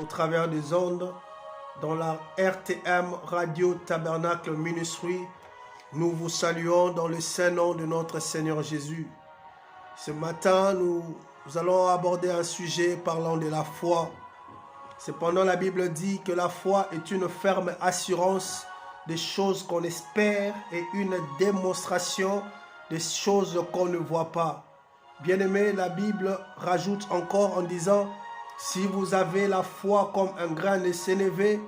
au travers des ondes, dans la RTM Radio Tabernacle Ministry. Nous vous saluons dans le saint nom de notre Seigneur Jésus. Ce matin, nous allons aborder un sujet parlant de la foi. Cependant, la Bible dit que la foi est une ferme assurance des choses qu'on espère et une démonstration des choses qu'on ne voit pas. Bien-aimé, la Bible rajoute encore en disant, si vous avez la foi comme un grain de sénévé,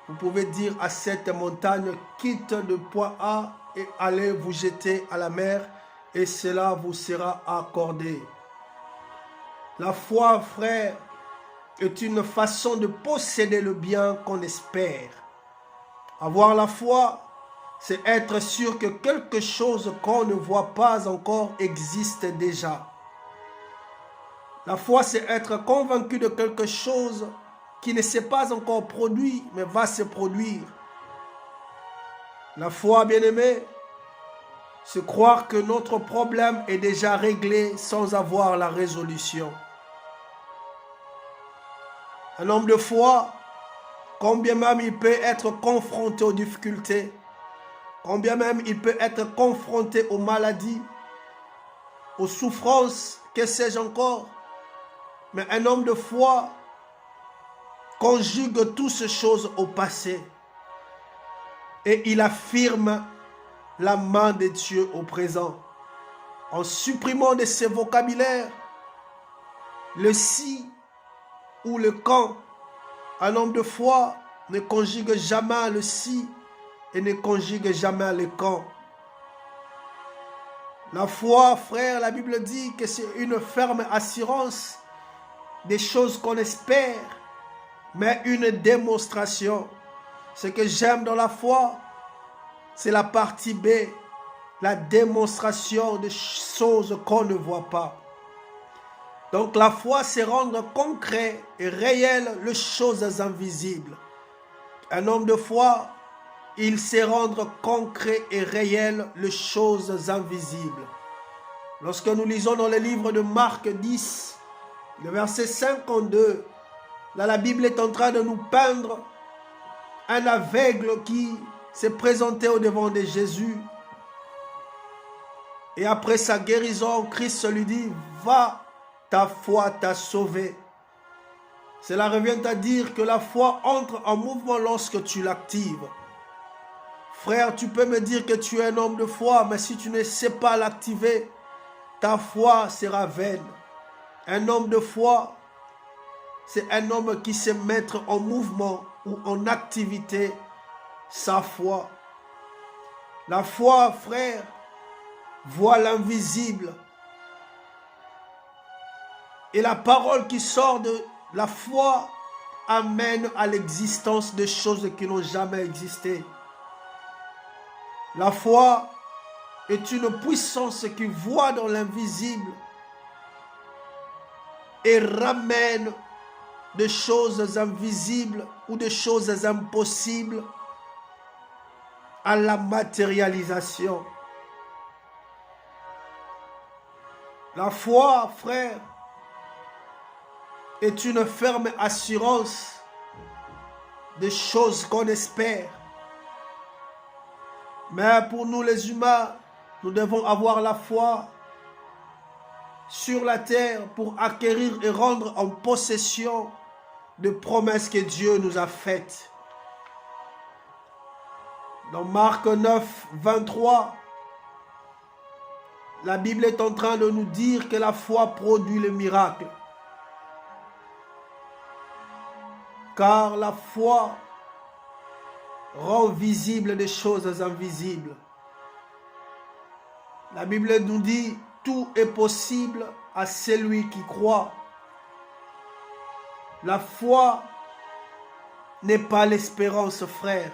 vous pouvez dire à cette montagne, quitte de point A et allez vous jeter à la mer, et cela vous sera accordé. La foi, frère, est une façon de posséder le bien qu'on espère. Avoir la foi, c'est être sûr que quelque chose qu'on ne voit pas encore existe déjà. La foi, c'est être convaincu de quelque chose qui ne s'est pas encore produit, mais va se produire. La foi, bien-aimé, c'est croire que notre problème est déjà réglé sans avoir la résolution. Un homme de foi, combien même il peut être confronté aux difficultés, combien même il peut être confronté aux maladies, aux souffrances, que sais-je encore. Mais un homme de foi conjugue toutes ces choses au passé et il affirme la main de Dieu au présent. En supprimant de ses vocabulaires le si ou le quand, un homme de foi ne conjugue jamais le si et ne conjugue jamais le quand. La foi, frère, la Bible dit que c'est une ferme assurance des choses qu'on espère, mais une démonstration. Ce que j'aime dans la foi, c'est la partie B, la démonstration des choses qu'on ne voit pas. Donc la foi, c'est rendre concret et réel les choses invisibles. Un homme de foi, il sait rendre concret et réel les choses invisibles. Lorsque nous lisons dans le livre de Marc 10, le verset 52, là la Bible est en train de nous peindre un aveugle qui s'est présenté au devant de Jésus. Et après sa guérison, Christ lui dit, va, ta foi t'a sauvé. Cela revient à dire que la foi entre en mouvement lorsque tu l'actives. Frère, tu peux me dire que tu es un homme de foi, mais si tu ne sais pas l'activer, ta foi sera vaine. Un homme de foi, c'est un homme qui sait mettre en mouvement ou en activité sa foi. La foi, frère, voit l'invisible. Et la parole qui sort de la foi amène à l'existence de choses qui n'ont jamais existé. La foi est une puissance qui voit dans l'invisible et ramène des choses invisibles ou des choses impossibles à la matérialisation. La foi, frère, est une ferme assurance des choses qu'on espère. Mais pour nous les humains, nous devons avoir la foi sur la terre pour acquérir et rendre en possession des promesses que Dieu nous a faites. Dans Marc 9, 23, la Bible est en train de nous dire que la foi produit le miracle. Car la foi rend visible des choses invisibles. La Bible nous dit, tout est possible à celui qui croit. La foi n'est pas l'espérance, frère.